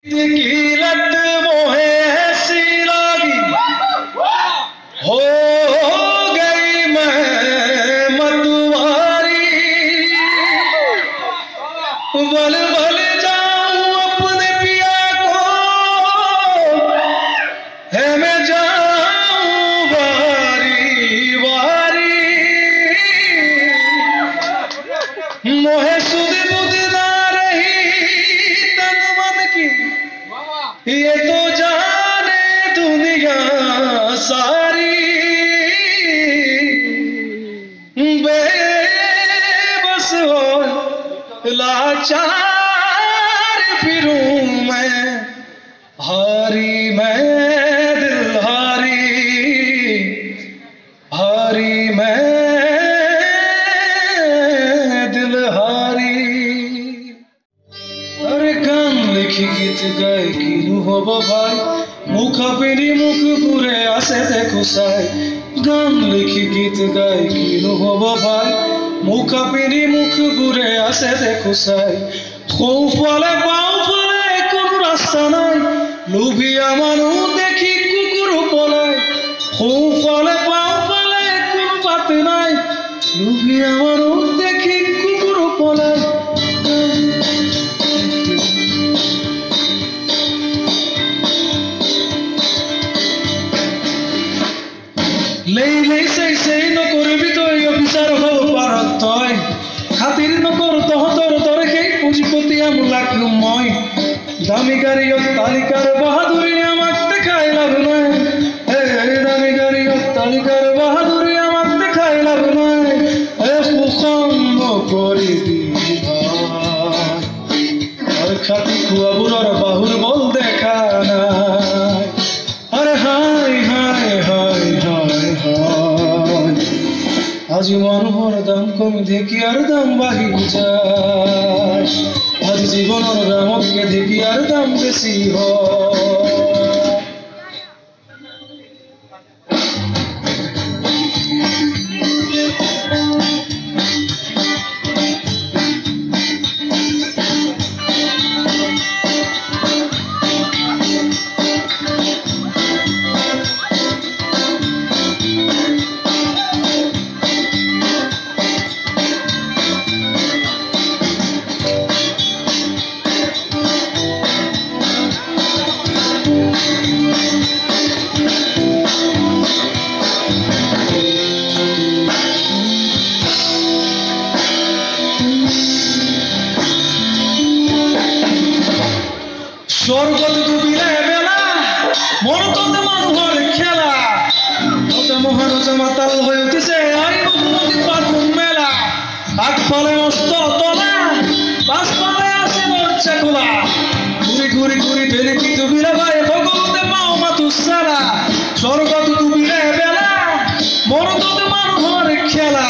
की लत मोहे ऐसी लगी हो गई मैं मतवारी। बल बल जाऊं अपने पिया को है मैं जाऊं वारी वारी। मोहे सुध बुध ना रही तन मन की ये तो जाने दुनिया सारी। बेबस हो लाचार फिरूं मैं हारी मैं दिल हारी मैं दिल हारी। अरे गान लिखी गीत गाय किनु हब भाई मुख पेरी मुख पुरे आसे देखो साई। गान लिखी गीत गाय किनु हब भाई मुख पेरी मुख पुरे आसे देखो साई। खूब फले पाओ फले कोन रास्ता नाई लुभिया मानु देखी कुकुर पलाय। खूब फले पाओ फले कोन बात नाई लुभिया मानु देखी कुकुर पलाय। लेई लेई সেই নকরবি তুই অফিসার হব পারত তই খাতির নকর তহতর তরে সেই পুঁজিপতি আমলাক মই। দামি গাড়ি অট্টালিকার বাহাদুরি আমাক দেখাই লাভ নাই। দামি গাড়ি অট্টালিকার বাহাদুরি আমাক দেখাই লাভ নাই। শোষণ নকৰিবি ভাই খাতি খোৱাবোৰৰ বাহুৰ বল দেখা নাই। আরে high high high high high আজি মানুহৰ দাম কমি ঢেকীয়াৰ দাম বাঢ়ি যায়। আজি জীৱনৰ দামতকে ঢেকীয়াৰ দাম বেছি হয়। স্বর্গত ডুবিলে বেলা মরততে মানুহৰ খেলা। ৰজা মহাৰজা মাতাল হৈ উঠিছে আইনমতি পাটুন মেলা। আগফালে অস্ত তলা পাছফালে আছে দরজা খোলা। ঘুরি ঘুরি ঘুরি বেরিকি ডুবিলে ভাই সকলোতে পাও মাথো চালা। স্বর্গত ডুবিলে বেলা মরততে মানুহৰ খেলা।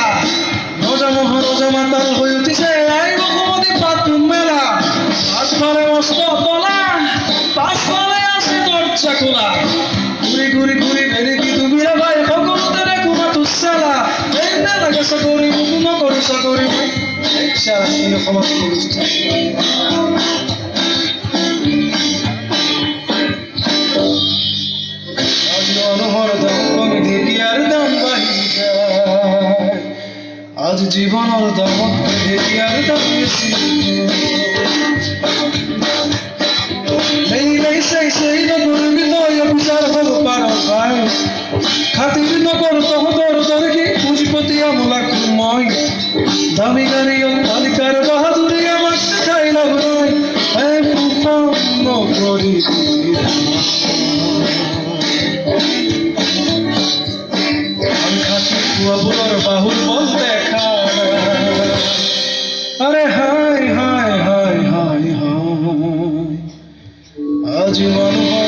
ৰজা মহাৰজা মাতাল হৈ উঠিছে আইনমতি পাটুন মেলা। আগফালে অস্ত তলা পাছফালে আছে দরজা খোলা। ঘুরি ঘুরি ঘুরি বেরিকি ডুবিলে ভাই সকলোতে দেখো মাথো চালা। এই নালাগে চাকৰি মোক নকৰো চাকৰি সমাজ কৰিছো। আজি মানুহৰ দাম কমি ঢেকীয়াৰ দাম বাঢ়ি যায়। আজি জীৱনৰ দামতকৈ ঢেকীয়াৰ দাম বেছি। लेई সেই নকরবি তুই অফিসার হব পারত ভাই খাতির নকর তহতর তরে কি পুঁজিপতি আমলাক মই। দামি গাড়ি অট্টালিকার বাহাদুরি আমাক দেখাই লাভ নাই। শোষণ নকৰিবি খাতি খোৱাবোৰৰ বাহুৰ বল দেখা নাই। আরে high high high high high আজি মানুহ